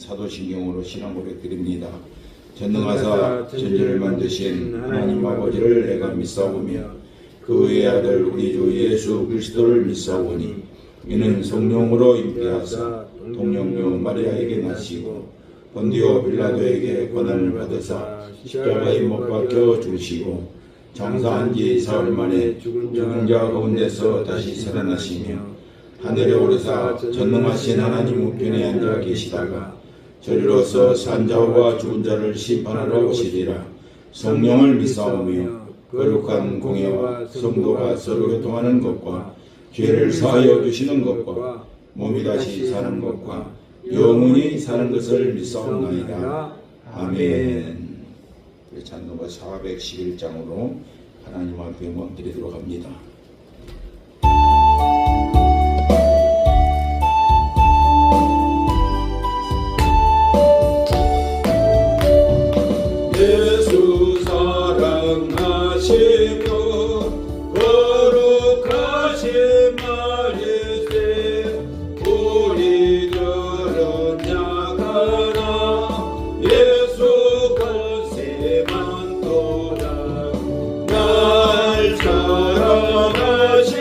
사도신경으로 신앙 고백드립니다. 전능하사 천지를 만드신 하나님 아버지를 내가 믿사오며 그의 아들 우리 주 예수 그리스도를 믿사오니 이는 성령으로 잉태하사 동정녀 마리아에게 나시고 본디오 빌라도에게 고난을 받으사 십자가에 못 박혀 죽으시고 장사한 지 사흘 만에 죽은 자 가운데서 다시 살아나시며 하늘에 오르사 전능하신 하나님 우편에 앉아 계시다가 저리로서 산자와 죽은 자를 심판하러 오시리라. 성령을 믿사오며 거룩한 공예와 성도가 서로 교통하는 것과 죄를 사하여 주시는 것과 몸이 다시 사는 것과 영원히 사는 것을 믿사옵나이다. 아멘. 찬송가 411장으로 하나님 앞에 멈드리도록 합니다. 예수 사랑하시고 거룩하신 말일세 우리들은 약하나 예수 권세만 도다 날 사랑하신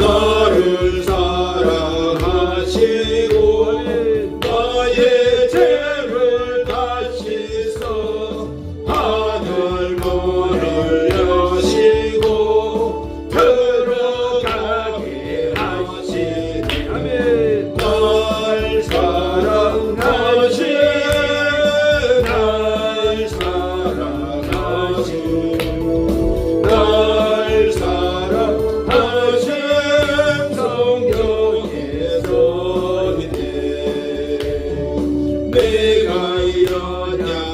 나를 사랑하시고 나의 죄를 다시 써 하늘 문을 여시고 들어가게 하시니 아멘. 날 사랑하신 내가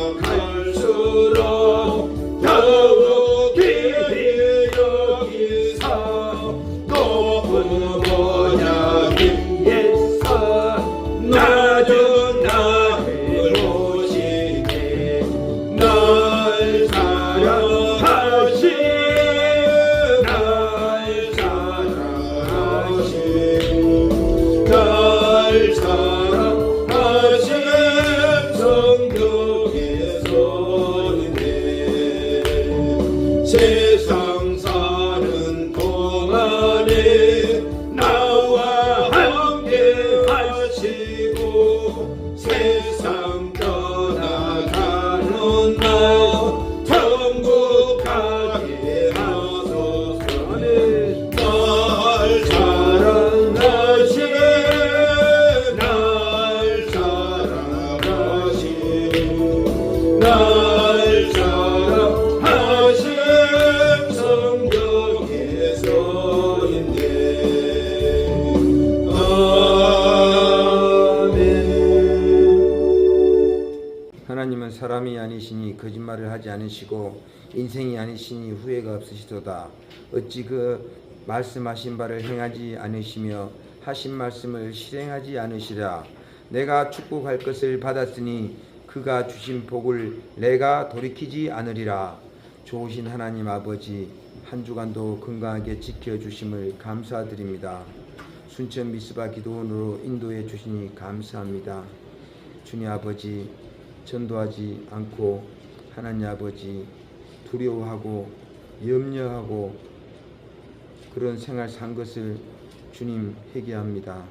연약할수록 더욱 깊이 여기사 높은 언약 위에서 낮은 나를 오시네 날 사랑하신 세상 사는 동안에 나와 함께 하시고 세상 떠나가는 나 천국 가게 하소서. 날 사랑하신 하나님은 사람이 아니시니 거짓말을 하지 않으시고 인생이 아니시니 후회가 없으시도다. 어찌 그 말씀하신 바를 행하지 않으시며 하신 말씀을 실행하지 않으시랴. 내가 축복할 것을 받았으니 그가 주신 복을 내가 돌이키지 않으리라. 좋으신 하나님 아버지, 한 주간도 건강하게 지켜주심을 감사드립니다. 순천 미스바 기도원으로 인도해 주시니 감사합니다. 주님 아버지, 전도하지 않고 하나님 아버지 두려워하고 염려하고 그런 생활 산 것을 주님 회개합니다.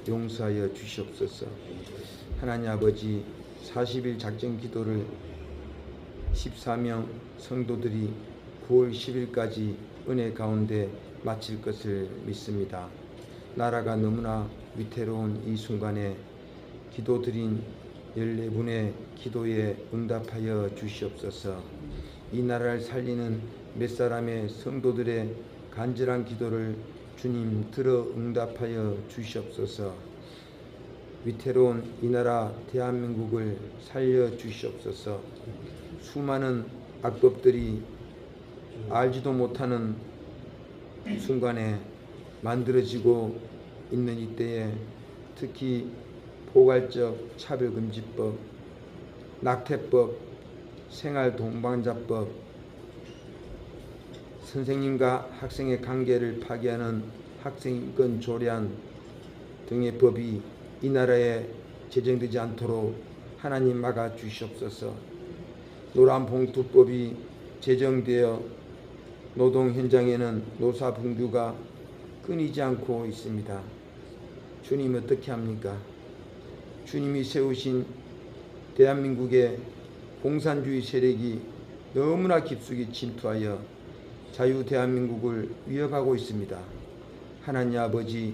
용서하여 주시옵소서. 하나님 아버지 40일 작전 기도를 14명 성도들이 9월 10일까지 은혜 가운데 마칠 것을 믿습니다. 나라가 너무나 위태로운 이 순간에 기도드린 14분의 기도에 응답하여 주시옵소서. 이 나라를 살리는 몇 사람의 성도들의 간절한 기도를 주님 들어 응답하여 주시옵소서. 위태로운 이 나라 대한민국을 살려 주시옵소서. 수많은 악법들이 알지도 못하는 순간에 만들어지고 있는 이때에 특히 포괄적 차별금지법, 낙태법, 생활 동반자법, 선생님과 학생의 관계를 파괴하는 학생인권 조례안 등의 법이 이 나라에 제정되지 않도록 하나님 막아 주시옵소서. 노란봉투법이 제정되어 노동 현장에는 노사분규가 끊이지 않고 있습니다. 주님 어떻게 합니까? 주님이 세우신 대한민국의 공산주의 세력이 너무나 깊숙이 침투하여 자유 대한민국을 위협하고 있습니다. 하나님 아버지,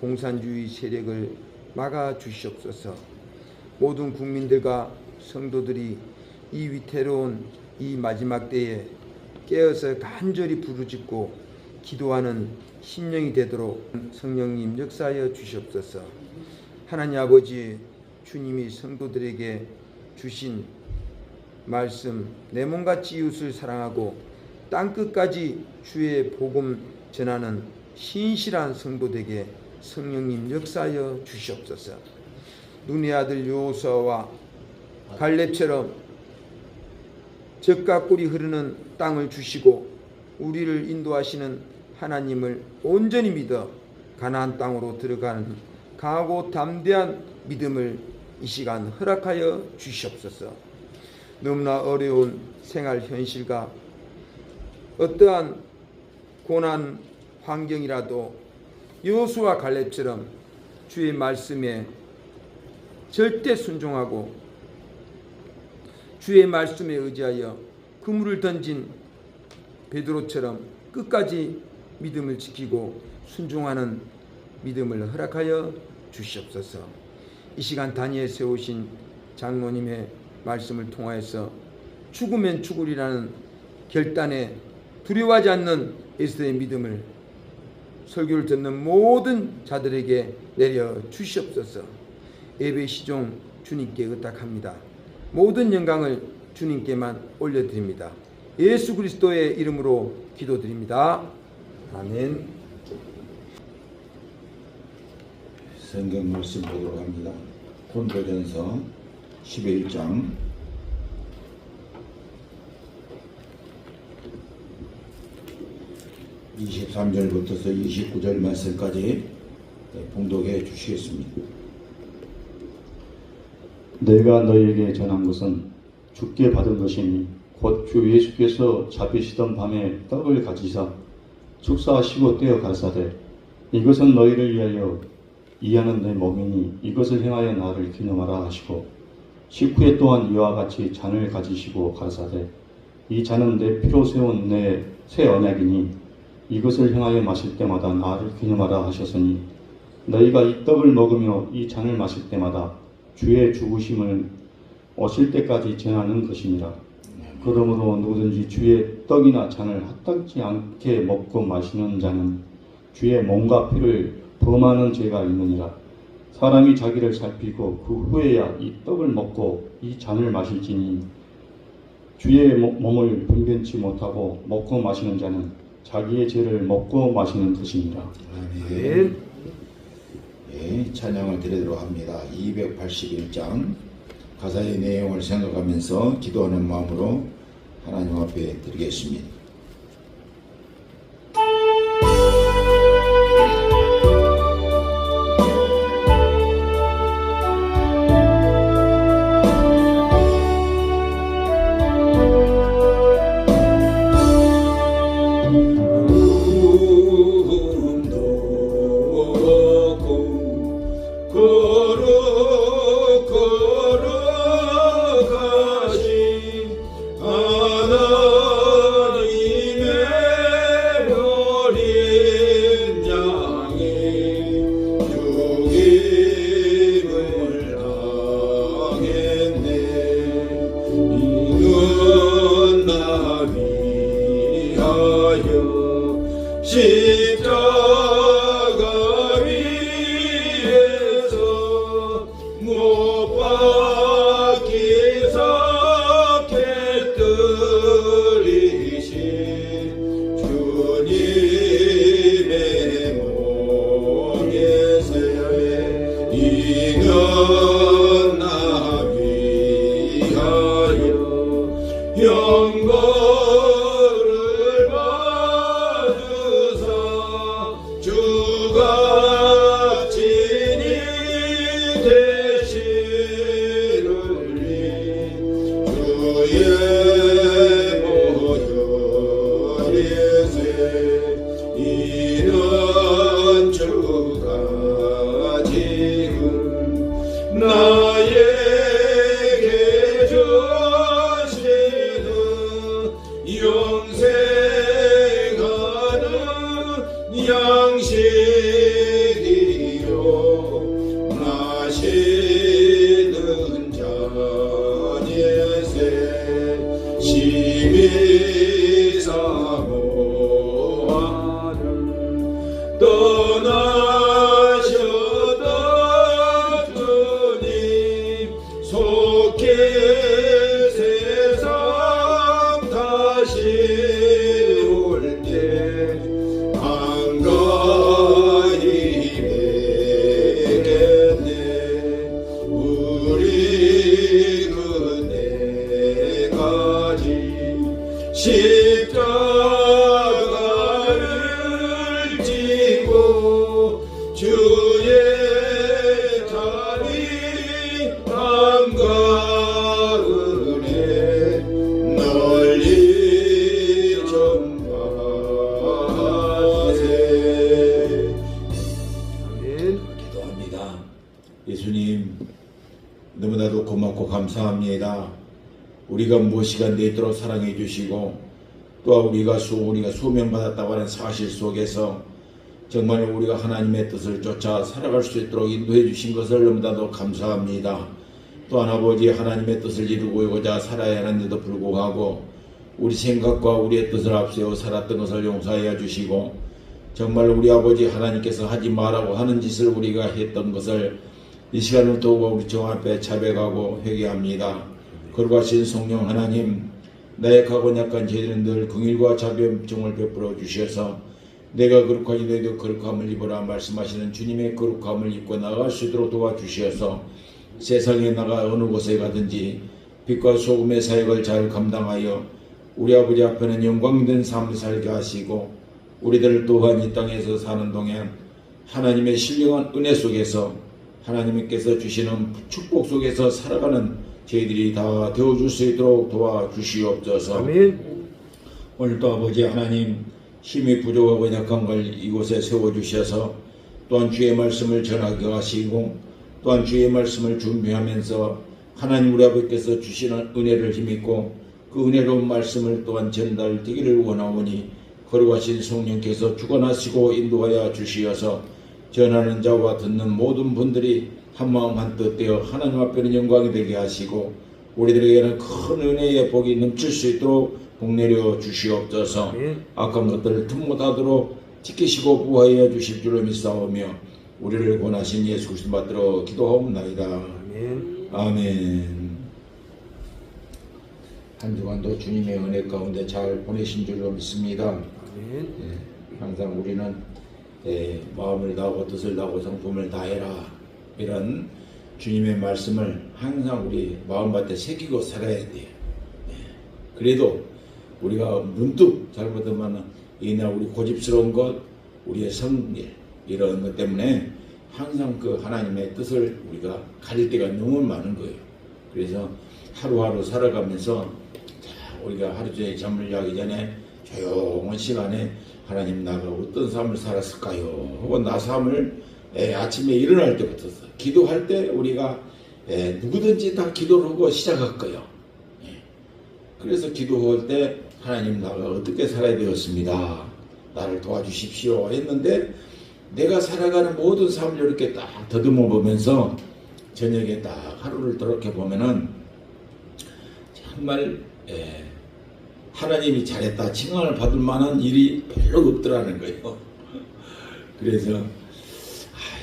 공산주의 세력을 막아 주시옵소서. 모든 국민들과 성도들이 이 위태로운 이 마지막 때에 깨어서 간절히 부르짖고 기도하는 심령이 되도록 성령님 역사하여 주시옵소서. 하나님 아버지, 주님이 성도들에게 주신 말씀, 내 몸같이 이웃을 사랑하고 땅끝까지 주의 복음 전하는 신실한 성도들에게 성령님 역사하여 주시옵소서. 눈의 아들 여호수아와 갈렙처럼 젖과 꿀이 흐르는 땅을 주시고 우리를 인도하시는 하나님을 온전히 믿어 가나안 땅으로 들어가는 강하고 담대한 믿음을 이 시간 허락하여 주시옵소서. 너무나 어려운 생활 현실과 어떠한 고난 환경이라도 여호수아 갈렙처럼 주의 말씀에 절대 순종하고 주의 말씀에 의지하여 그물을 던진 베드로처럼 끝까지 믿음을 지키고 순종하는 믿음을 허락하여 주시옵소서. 이 시간 단위에 세우신 장로님의 말씀을 통하여서 죽으면 죽으리라는 결단에 두려워하지 않는 에스더의 믿음을 설교를 듣는 모든 자들에게 내려 주시옵소서. 예배 시종 주님께 의탁합니다. 모든 영광을 주님께만 올려드립니다. 예수 그리스도의 이름으로 기도드립니다. 아멘. 성경 말씀 보도록 합니다. 고린도전서 11장 23절부터 29절 말씀까지 봉독해 주시겠습니다. 내가 너희에게 전한 것은 주께 받은 것이니 곧 주 예수께서 잡히시던 밤에 떡을 가지사 축사하시고 떼어 가라사대 이것은 너희를 위하여 이하는 내 몸이니 이것을 행하여 나를 기념하라 하시고 식후에 또한 이와 같이 잔을 가지시고 가라사대 이 잔은 내 피로 세운 내 새 언약이니 이것을 행하여 마실 때마다 나를 기념하라 하셨으니 너희가 이 떡을 먹으며 이 잔을 마실 때마다 주의 죽으심을 오실 때까지 전하는 것이니라. 그러므로 누구든지 주의 떡이나 잔을 헛되지 않게 먹고 마시는 자는 주의 몸과 피를 범하는 죄가 있느니라. 사람이 자기를 살피고 그 후에야 이 떡을 먹고 이 잔을 마실지니 주의 몸을 분변치 못하고 먹고 마시는 자는 자기의 죄를 먹고 마시는 것이니라. 아멘. 예, 찬양을 드리도록 합니다. 281장 가사의 내용을 생각하면서 기도하는 마음으로 하나님 앞에 드리겠습니다. 걸어가신 하나님 영광을 받으사 주가 진이 되시느니 주의 보혈에서 이런 주가 지금 나에게 주시는 영생하는 양식이요 마시는 잔에서 심히 사모하는 떠나셨던 주님 속히 세상 다시 올 때 한가히 뵙겠네. 우리 그때까지 십자가를 지고 주의 자리 한가운데 널리 전파하세. 아멘. 기도합니다. 예수님, 너무나도 고맙고 감사합니다. 우리가 무엇이간 되도록 사랑해 주시고 또한 우리가 수명받았다고 하는 사실 속에서 정말 우리가 하나님의 뜻을 쫓아 살아갈 수 있도록 인도해 주신 것을 너무나도 감사합니다. 또한 아버지 하나님의 뜻을 이루고자 살아야 하는데도 불구하고 우리 생각과 우리의 뜻을 앞세워 살았던 것을 용서하여 주시고 정말 우리 아버지 하나님께서 하지 말라고 하는 짓을 우리가 했던 것을 이 시간을 두고 우리 정 앞에 자백하고 회개합니다. 거룩하신 성령 하나님, 나약하고 약한 저희들은 늘 긍휼과 자비점을 베풀어 주셔서 내가 거룩하니 너희도 거룩함을 입으라 말씀하시는 주님의 거룩함을 입고 나아갈 수 있도록 도와주셔서 세상에 나가 어느 곳에 가든지 빛과 소금의 사역을 잘 감당하여 우리 아버지 앞에는 영광된 삶을 살게 하시고 우리들 또한 이 땅에서 사는 동안 하나님의 신령한 은혜 속에서 하나님께서 주시는 축복 속에서 살아가는 저희들이 다 되어줄 수 있도록 도와주시옵소서. 아멘. 오늘도 아버지 하나님 힘이 부족하고 약한 걸 이곳에 세워주셔서 또한 주의 말씀을 전하게 하시고 또한 주의 말씀을 준비하면서 하나님 우리 아버지께서 주시는 은혜를 힘입고 그 은혜로운 말씀을 또한 전달되기를 원하오니 거룩하신 성령께서 주관하시고 인도하여 주시어서 전하는 자와 듣는 모든 분들이 한마음 한뜻 되어 하나님 앞에는 영광이 되게 하시고 우리들에게는 큰 은혜의 복이 넘칠 수 있도록 복내려 주시옵소서. 악한 것들을 틈못하도록 지키시고 보호하여 주실 줄로 믿사오며 우리를 권하신 예수 그리스도 받들어 기도하옵나이다. 아멘. 아멘. 한 주간도 주님의 은혜 가운데 잘 보내신 줄로 믿습니다. 아멘. 항상 우리는 마음을 다하고 뜻을 다하고 성품을 다해라 이런 주님의 말씀을 항상 우리 마음밭에 새기고 살아야 돼요. 그래도 우리가 문득 잘못하면 이나 우리 고집스러운 것, 우리의 성질 이런 것 때문에 항상 그 하나님의 뜻을 우리가 가릴 때가 너무 많은 거예요. 그래서 하루하루 살아가면서 우리가 하루 종일 잠을 자기 전에 조용한 시간에 하나님 나가 어떤 삶을 살았을까요? 혹은 나 삶을 아침에 일어날 때부터 기도할 때 우리가 누구든지 다 기도를 하고 시작할 거예요. 그래서 기도할 때 하나님 나가 어떻게 살아야 되었습니다. 나를 도와주십시오 했는데 내가 살아가는 모든 삶을 이렇게 딱 더듬어 보면서 저녁에 딱 하루를 돌이켜 보면은 정말 하나님이 잘했다 칭찬을 받을 만한 일이 별로 없더라는 거예요. 그래서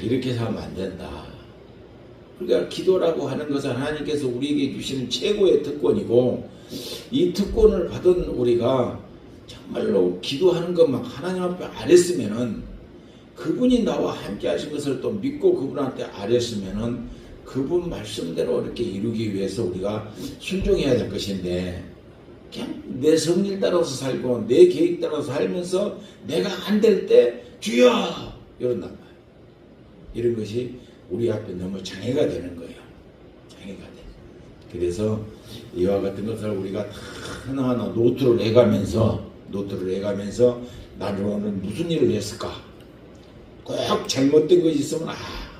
이렇게 살면 안 된다. 그러니까 기도라고 하는 것은 하나님께서 우리에게 주시는 최고의 특권이고 이 특권을 받은 우리가 정말로 기도하는 것만 하나님 앞에 안 했으면은 그분이 나와 함께 하신 것을 또 믿고 그분한테 안 했으면은 그분 말씀대로 이렇게 이루기 위해서 우리가 순종해야 될 것인데 그냥 내 성질 따라서 살고 내 계획 따라서 살면서 내가 안 될 때 주여 이런단 말이에요. 이런 것이 우리 앞에 너무 장애가 되는 거예요. 장애가 돼. 그래서 이와 같은 것을 우리가 다 하나하나 노트를 해가면서 나는 오늘 무슨 일을 했을까? 꼭 잘못된 것이 있으면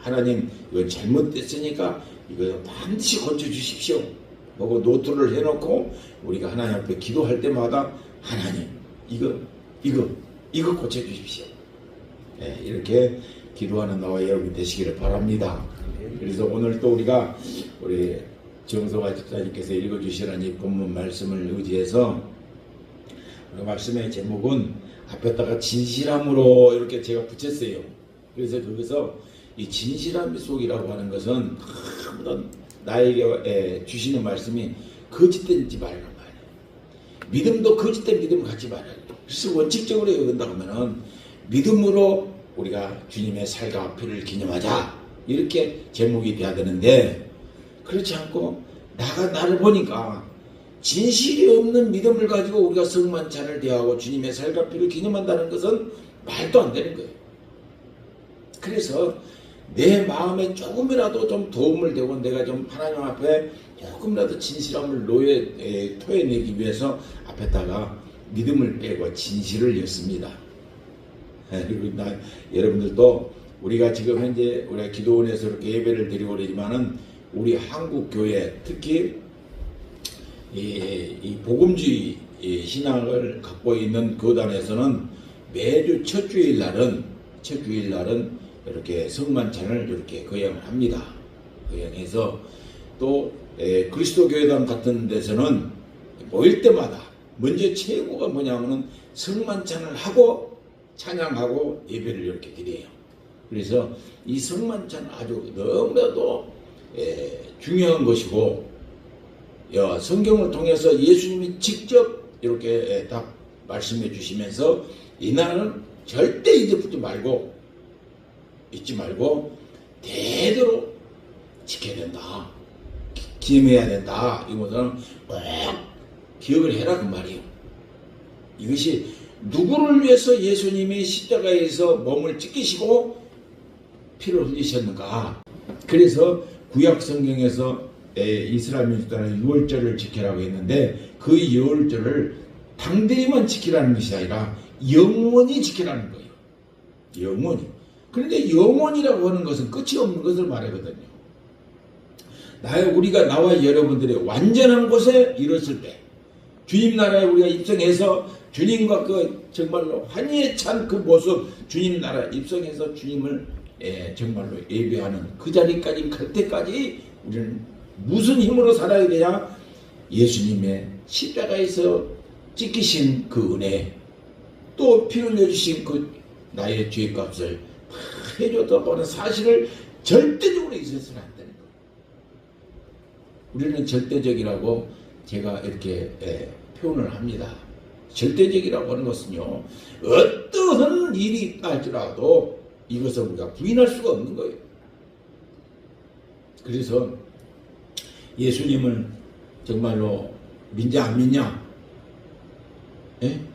하나님 이건 잘못됐으니까 이거 반드시 고쳐주십시오. 하고 노트를 해놓고 우리가 하나님 앞에 기도할 때마다 하나님 이거 고쳐주십시오. 네, 이렇게 기도하는 나와 여러분 되시기를 바랍니다. 그래서 오늘 또 우리 정서와 집사님께서 읽어주시는 이 본문 말씀을 의지해서 말씀의 제목은 앞에다가 진실함으로 이렇게 제가 붙였어요. 그래서 거기서 이 진실함 속이라고 하는 것은 아무도 나에게 주시는 말씀이 거짓된지 말란 말이에요. 믿음도 거짓된 믿음 갖지 말아요. 그래서 원칙적으로 여긴다 하면은 믿음으로 우리가 주님의 살과 피를 기념하자 이렇게 제목이 돼야 되는데 그렇지 않고 나를 보니까 진실이 없는 믿음을 가지고 우리가 성만찬을 대하고 주님의 살과 피를 기념한다는 것은 말도 안 되는 거예요. 그래서 내 마음에 조금이라도 좀 도움을 되고 내가 좀 하나님 앞에 조금이라도 진실함을 토해내기 위해서 앞에다가 믿음을 빼고 진실을 였습니다. 그리고 여러분들도 우리가 지금 현재 우리가 기도원에서 이렇게 예배를 드리고 그러지만은 우리 한국 교회 특히 이 복음주의 신앙을 갖고 있는 교단에서는 매주 첫 주일날은 이렇게 성만찬을 이렇게 거행을 합니다. 거행해서 또 그리스도 교회당 같은 데서는 모일 때마다 먼저 최고가 뭐냐면은 성만찬을 하고 찬양하고 예배를 이렇게 드려요. 그래서 이 성만찬은 아주 너무나도 중요한 것이고 성경을 통해서 예수님이 직접 이렇게 딱 말씀해 주시면서 이날은 절대 잊지 말고 대대로 지켜야 된다. 기념해야 된다. 이것은 꼭 기억을 해라 그 말이에요. 이것이 누구를 위해서 예수님이 십자가에서 몸을 찢기시고 피를 흘리셨는가. 그래서 구약 성경에서 이스라엘 민족들은 유월절을 지키라고 했는데 그 유월절을 당대에만 지키라는 것이 아니라 영원히 지키라는 거예요. 영원히. 그런데 영원이라고 하는 것은 끝이 없는 것을 말하거든요. 나와 여러분들의 완전한 곳에 이뤘을 때 주님 나라에 우리가 입성해서 주님과 그 정말로 환희에 찬 그 모습 주님 나라에 입성해서 주님을 정말로 예배하는 그 자리까지 갈 때까지 우리는 무슨 힘으로 살아야 되냐? 예수님의 십자가에서 찢기신 그 은혜 또 피 흘려주신 그 나의 죄값을 다 해줬다고 사실을 절대적으로 있어서는 안 되는 거예요. 우리는 절대적이라고 제가 이렇게 표현을 합니다. 절대적이라고 하는 것은요, 어떠한 일이 있다 할지라도 이것을 우리가 부인할 수가 없는 거예요. 그래서 예수님을 정말로 믿냐 안 믿냐?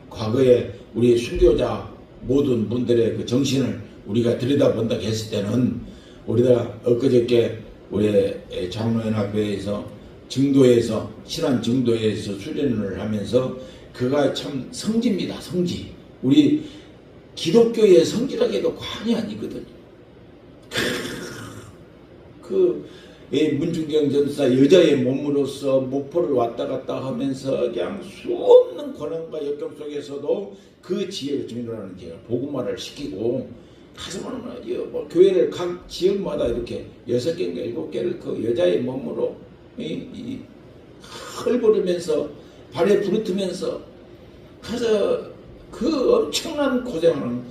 과거에 우리 순교자 모든 분들의 그 정신을 우리가 들여다본다 했을 때는 우리가 엊그저께 우리 장로연합회에서 증도에서 신안 증도에서 수련을 하면서 그가 참 성지입니다. 성지. 우리 기독교의 성지라기에도 과언이 아니거든요. 문중경 전사 여자의 몸으로서 목포를 왔다 갔다 하면서 그냥 수없는 고난과 역경 속에서도 그 지혜를 증거하는 제가 복음화를 시키고 가서는 교회를 각 지역마다 이렇게 6개인가 7개를 그 여자의 몸으로 헐버르면서 발에 부르트면서 가서 그 엄청난 고생하는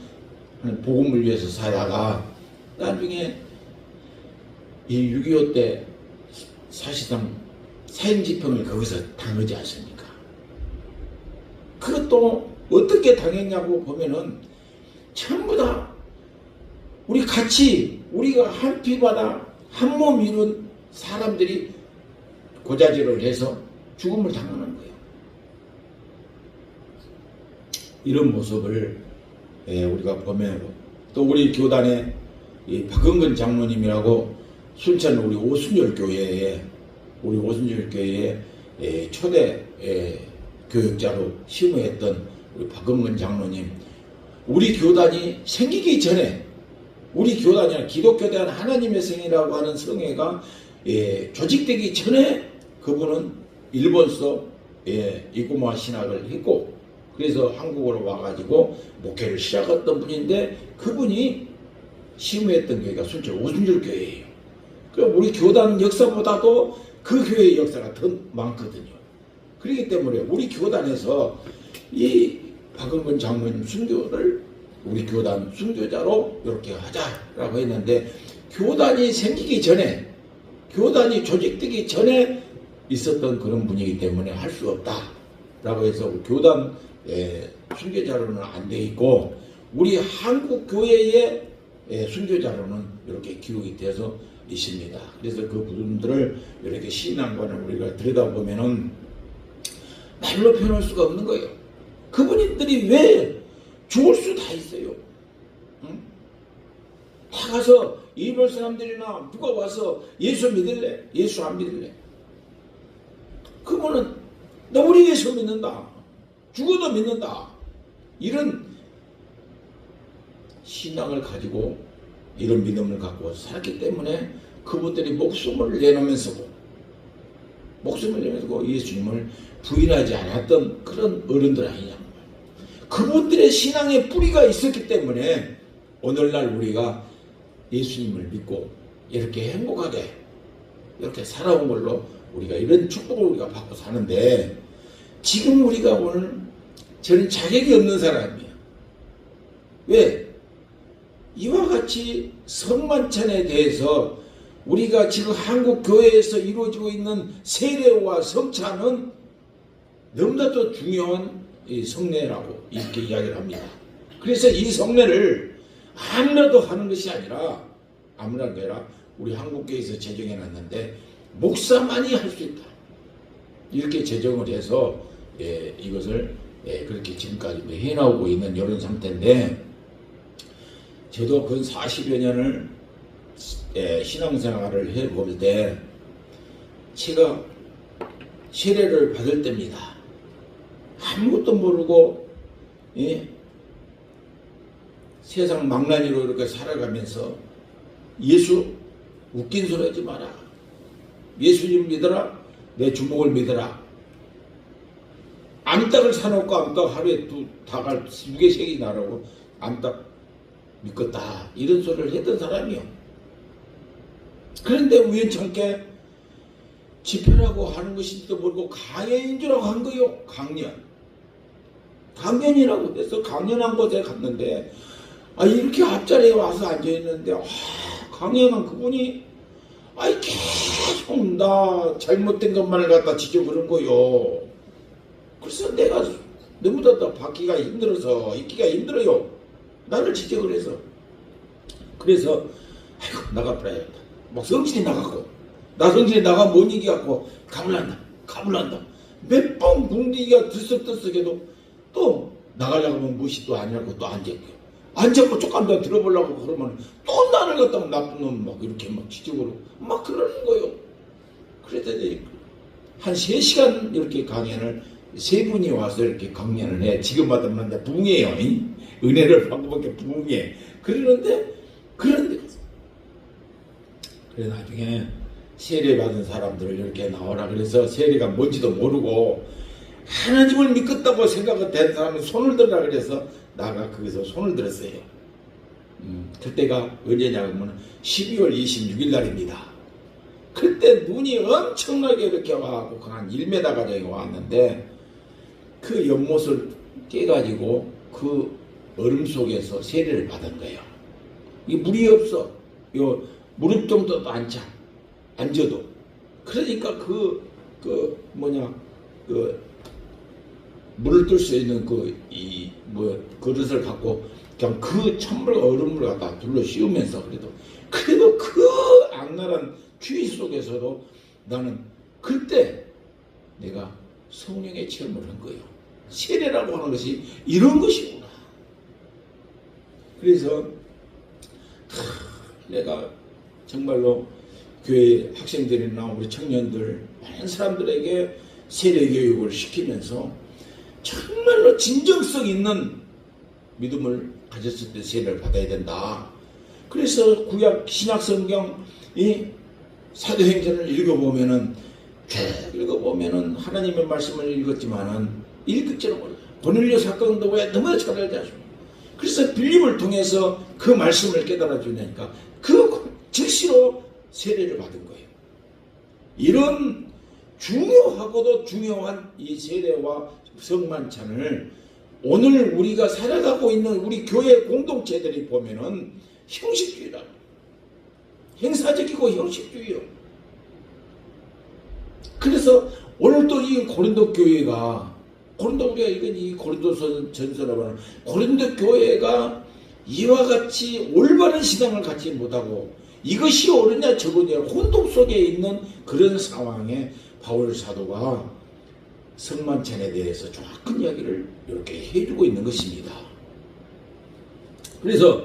복음을 위해서 살다가 나중에 이 6.25 때 사실상 사형집행을 거기서 당하지 않습니까? 그것도 어떻게 당했냐고 보면은 전부 다 우리가 한 피바다 한 몸 이룬 사람들이 고자질을 해서 죽음을 당하는 거예요. 이런 모습을 우리가 보면 또 우리 교단의 이 박은근 장로님이라고 순천 우리 오순절 교회에 초대 교육자로 심우했던 우리 박은근 장로님, 우리 교단이 생기기 전에 우리 교단이 기독교 대한 하나님의 성이라고 하는 성회가 조직되기 전에 그분은 일본서 이구마 신학을 했고 그래서 한국으로 와가지고 목회를 시작했던 분인데 그분이 심우했던 교회가 순천 오순절 교회예요. 그럼 우리 교단 역사보다도 그 교회의 역사가 더 많거든요. 그렇기 때문에 우리 교단에서 이 박은근 장로님 순교를 우리 교단 순교자로 이렇게 하자라고 했는데 교단이 생기기 전에 교단이 조직되기 전에 있었던 그런 분이기 때문에 할 수 없다라고 해서 교단 순교자로는 안 돼 있고 우리 한국 교회의 순교자로는 이렇게 기록이 돼서 있습니다. 그래서 그 분들을 이렇게 신앙관을 우리가 들여다보면은 말로 표현할 수가 없는 거예요. 그분들이 왜 죽을 수 다 있어요. 응? 다 가서 일본 사람들이나 누가 와서 예수 믿을래? 예수 안 믿을래? 그분은 나 우리 예수 믿는다. 죽어도 믿는다. 이런 신앙을 가지고 이런 믿음을 갖고 살았기 때문에 그분들이 목숨을 내놓으면서 예수님을 부인하지 않았던 그런 어른들 아니냐. 그분들의 신앙의 뿌리가 있었기 때문에 오늘날 우리가 예수님을 믿고 이렇게 행복하게 이렇게 살아온 걸로 우리가 이런 축복을 우리가 받고 사는데 지금 우리가 오늘 저는 자격이 없는 사람이에요. 왜? 이와 같이 성만찬에 대해서 우리가 지금 한국 교회에서 이루어지고 있는 세례와 성찬은 너무나도 중요한 이 성례라고 이렇게 이야기를 합니다. 그래서 이 성례를 아무나도 하는 것이 아니라 우리 한국교회에서 제정해 놨는데 목사만이 할 수 있다. 이렇게 제정을 해서 이것을 그렇게 지금까지 해나오고 있는 이런 상태인데 저도 근 40여 년을 신앙생활을 해볼 때 제가 세례를 받을 때입니다. 아무것도 모르고 세상 망나니로 이렇게 살아가면서 예수 웃긴 소리 하지 마라. 예수님 믿어라. 내 주먹을 믿어라. 암탉을 사놓고 암탉 하루에 닭알 2개 3개 나라고 암탉 믿겠다. 이런 소리를 했던 사람이요. 그런데 우연찮게 집회라고 하는 것인지도 모르고 강연인 줄 알고 한 거요. 강연이라고 해서 강연한 곳에 갔는데 이렇게 앞자리에 와서 앉아있는데 강연한 그분이 계속 나 잘못된 것만을 갖다 지적하는 거요. 그래서 내가 너무나도 받기가 힘들어서 있기가 힘들어요. 나를 지적을 해서. 그래서 나가버려야겠다. 막 성질이 나갔고 나 성질이 나가 못 이겨갖고 가물란다. 몇 번 궁디기가 들썩들썩해도 또 나가려고 하면 무엇이 또 아니라고 또 앉았고 조금 더 들어보려고 그러면 또 나를 갖다가 나쁜 놈 막 이렇게 막 지적으로 막 그러는 거예요. 그랬더니 한 3시간 이렇게 강연을 3분이 와서 이렇게 강연을 해. 지금 받으면 이제 부흥해요. 은혜를 받고밖에 부흥해. 그러는데 그래 나중에 세례 받은 사람들을 이렇게 나오라 그래서 세례가 뭔지도 모르고 하나님을 믿겠다고 생각을 된 사람이 손을 들으라 그래서 나가 거기서 손을 들었어요. 그때가 언제냐면 12월 26일 날입니다. 그때 눈이 엄청나게 이렇게 와갖고 한 1m 가량이 왔는데 그 연못을 깨가지고 그 얼음 속에서 세례를 받은 거예요. 이 물이 없어. 요 무릎 정도도 앉아도. 그러니까 물을 뜰 수 있는 그릇을 갖고 그냥 그 찬물 얼음을 갖다 둘러 씌우면서 그래도 그 악랄한 추위 속에서도 나는 그때 내가 성령의 체험을 한 거예요. 세례라고 하는 것이 이런 것이구나. 그래서 내가 정말로 교회 학생들이나 우리 청년들 많은 사람들에게 세례 교육을 시키면서 정말로 진정성 있는 믿음을 가졌을 때 세례를 받아야 된다. 그래서 구약 신약 성경 이 사도행전을 읽어보면은 하나님의 말씀을 읽었지만은 읽을 줄은 몰라요. 고넬료 사건도 왜 너무나 잘 알지 않습니까? 그래서 빌림을 통해서 그 말씀을 깨달아 주니까 그 즉시로 세례를 받은 거예요. 이런 중요하고도 중요한 이 세례와 성만찬을 오늘 우리가 살아가고 있는 우리 교회 공동체들이 보면은 형식주의라. 행사적이고 형식주의요. 그래서 오늘 또 이 고린도 교회가 우리가 이건 이 고린도 전서라고 하는 고린도 교회가 이와 같이 올바른 신앙을 갖지 못하고 이것이 옳으냐 저거냐 혼돈 속에 있는 그런 상황에 바울 사도가 성만찬에 대해서 정확한 이야기를 이렇게 해주고 있는 것입니다. 그래서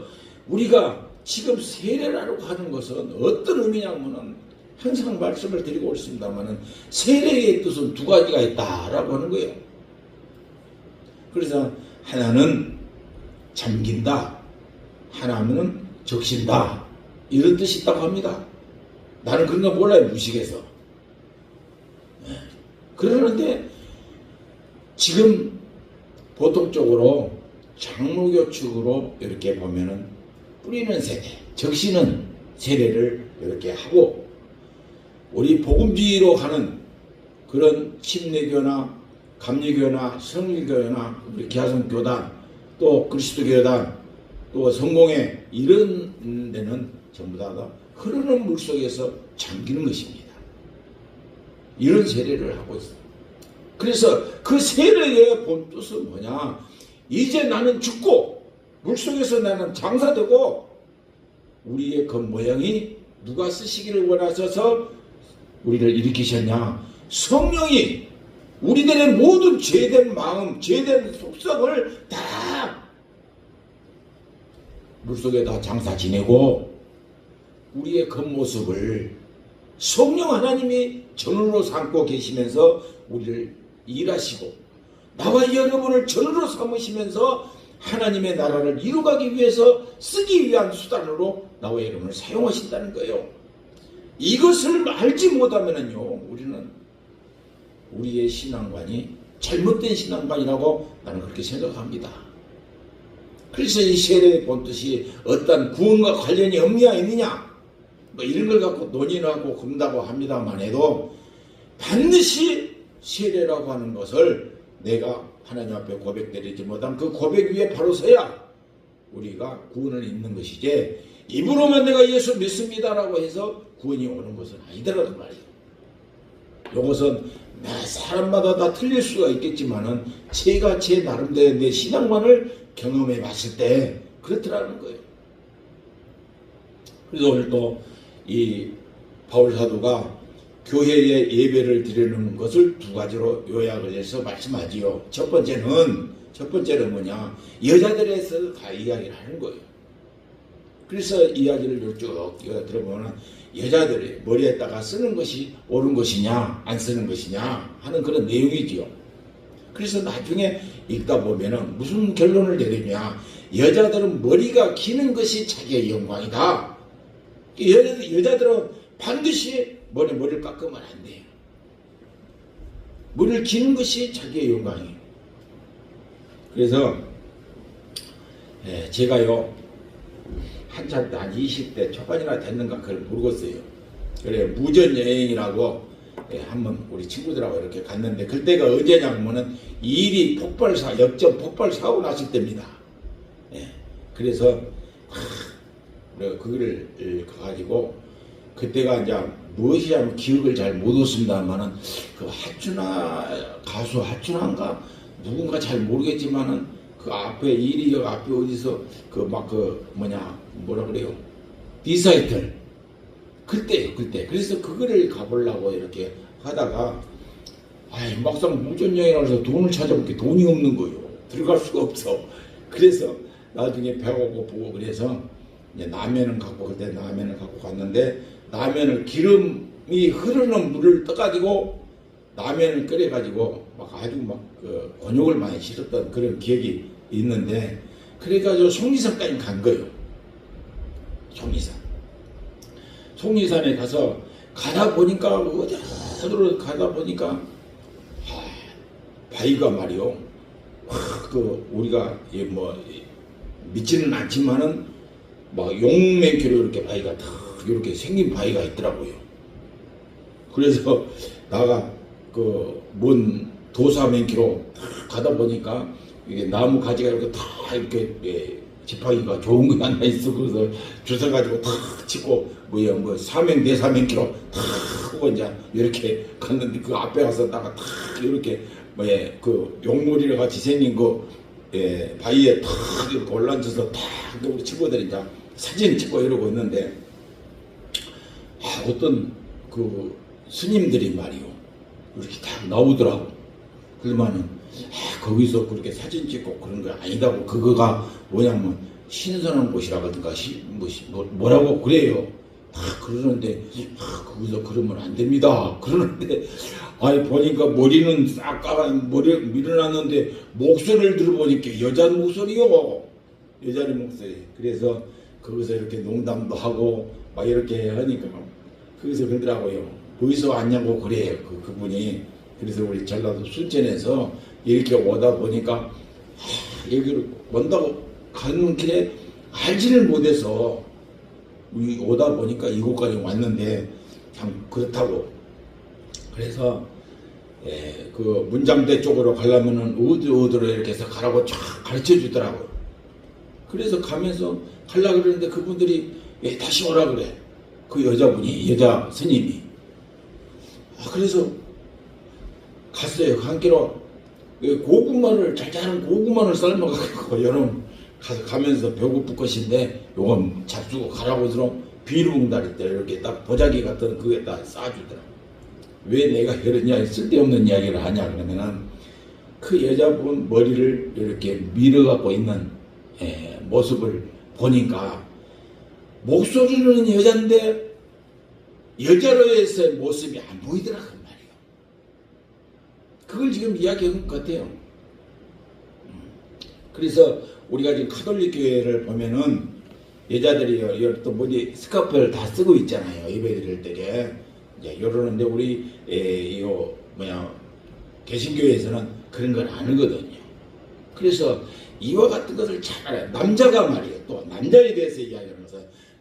우리가 지금 세례라고 하는 것은 어떤 의미냐면은 항상 말씀을 드리고 있습니다만은 세례의 뜻은 두 가지가 있다라고 하는 거예요. 그래서 하나는 잠긴다, 하나는 적신다 이런 뜻이 있다고 합니다. 나는 그런 거 몰라요, 무식해서. 그러는데 지금 보통적으로 장로교 측으로 이렇게 보면은 뿌리는 세례, 적시는 세례를 이렇게 하고 우리 복음주의로 가는 그런 침례교나 감리교나 성일교나 우리 기아성교단 또 그리스도교단 또 성공회 이런 데는 전부 다 흐르는 물속에서 잠기는 것입니다. 이런 세례를 하고 있어요. 그래서 그 세례의 본 뜻은 뭐냐? 이제 나는 죽고 물속에서 나는 장사되고 우리의 그 모양이 누가 쓰시기를 원하셔서 우리를 일으키셨냐? 성령이 우리들의 모든 죄된 마음, 죄된 속성을 다 물속에다 장사 지내고 우리의 겉모습을 성령 하나님이 전으로 삼고 계시면서 우리를 일하시고 나와 여러분을 전으로 삼으시면서 하나님의 나라를 이루가기 위해서 쓰기 위한 수단으로 나와 여러분을 사용하신다는 거예요. 이것을 알지 못하면은요, 우리는 우리의 신앙관이 잘못된 신앙관이라고 나는 그렇게 생각합니다. 그래서 이 세례의 본뜻이 어떤 구원과 관련이 없냐 있느냐 뭐 이런 걸 갖고 논의하고 그런다고 합니다만 해도 반드시 세례라고 하는 것을 내가 하나님 앞에 고백드리지 못한 그 고백 위에 바로 서야 우리가 구원을 입는 것이지 입으로만 내가 예수 믿습니다라고 해서 구원이 오는 것은 아니더라도 말이에요. 이것은 사람마다 다 틀릴 수가 있겠지만은 제가 제 나름대로 내 신앙관을 경험해 봤을 때 그렇더라는 거예요. 그래서 오늘 또 이 바울 사도가 교회에 예배를 드리는 것을 두 가지로 요약을 해서 말씀하지요. 첫 번째는 뭐냐? 여자들에서 다 이야기를 하는 거예요. 그래서 이야기를 쭉 들어보면 여자들이 머리에다가 쓰는 것이 옳은 것이냐 안 쓰는 것이냐 하는 그런 내용이지요. 그래서 나중에 읽다 보면은 무슨 결론을 내리냐? 여자들은 머리가 기는 것이 자기의 영광이다. 여자들은 반드시 머리를 깎으면 안 돼요. 머리를 기는 것이 자기의 영광이에요. 그래서 제가요 한참 때 한 20대 초반이나 됐는가 그걸 모르겠어요. 그래 무전여행이라고 한번 우리 친구들하고 이렇게 갔는데 그때가 언제냐면은 일이 역전 폭발 사고 났을 때입니다. 그래서 우리가 그거를 가지고 그때가 이제 무엇이 하면 기억을 잘 못 얻습니다만은 그 가수 하춘아인가 누군가 잘 모르겠지만은 그 앞에 일이역 앞에 어디서 뭐라 그래요? 리사이틀 그때 그래서 그거를 가보려고 이렇게 하다가 아이, 막상 무전여행을 해서 돈을 찾아볼 게 돈이 없는 거요. 들어갈 수가 없어. 그래서 나중에 배가 고프고 그래서 이제 라면을 갖고 그때 라면을 갖고 갔는데 라면을 기름이 흐르는 물을 떠가지고 라면을 끓여가지고 막 아주 막그 곤욕을 많이 치렀던 그런 기억이 있는데 그래가지고 속리산까지 간 거예요. 속리산에 가서 가다 보니까 어디로 가다 보니까 바위가 말이요. 그 우리가 뭐 믿지는 않지만은 막 용맹키로 이렇게 바위가 탁 이렇게 생긴 바위가 있더라고요. 그래서 나가 그 먼 도사맹키로 탁 가다 보니까 이게 나무 가지가 이렇게 다 이렇게 지팡이가 좋은 거 하나 있어. 그래서 주워 가지고 탁 치고 뭐 사맹 내사맹키로 탁 하고 이제 이렇게 갔는데 그 앞에 가서 나가 탁 이렇게 그 용머리를 같이 생긴 그 바위에 탁 이렇게 올라앉아서 탁 우리 친구들이 이제 사진 찍고 이러고 있는데 어떤 그 스님들이 말이요 이렇게 딱 나오더라고. 그러면은 거기서 그렇게 사진 찍고 그런 거 아니다고. 그거가 뭐냐면 신선한 곳이라든가 뭐라고 그래요. 그러는데 거기서 그러면 안 됩니다. 그러는데 아니 보니까 머리는 싹 머리 밀어놨는데 목소리를 들어보니까 여자 목소리요. 여자의 목소리. 그래서 거기서 이렇게 농담도 하고 막 이렇게 하니까 거기서 그러더라고요. 거기서 왔냐고 그래요. 그분이. 그래서 우리 전라도 순천에서 이렇게 오다 보니까 여기로 온다고 가는 길에 알지를 못해서 오다 보니까 이곳까지 왔는데 참 그렇다고. 그래서 그 문장대 쪽으로 가려면은 어디로 이렇게 해서 가라고 쫙 가르쳐 주더라고요. 그래서 가면서 가려고 그러는데 그분들이 다시 오라 그래. 그 여자 스님이. 그래서 갔어요. 한 끼로 고구마를 잘자란 고구마를 삶아가지고 여름 가면서 배고플 것인데 요건 잡수고 가라고 들어 비누봉다리 때 이렇게 딱 보자기 같은 그게다 싸주더라. 왜 내가 이러냐 쓸데없는 이야기를 하냐 그러면은 그 여자분 머리를 이렇게 밀어갖고 있는 모습을 보니까 목소리는 여잔데 여자로서의 모습이 안 보이더라 그 말이에요. 그걸 지금 이야기한 것 같아요. 그래서 우리가 지금 카톨릭 교회를 보면은 여자들이 또 머리 스카프를 다 쓰고 있잖아요. 예배 드릴 때에 이제 이러는데 우리 개신교회에서는 그런 걸 안 하거든요. 그래서 이와 같은 것을 잘 알아요. 남자가 말이에요. 또 남자에 대해서 이야기하면서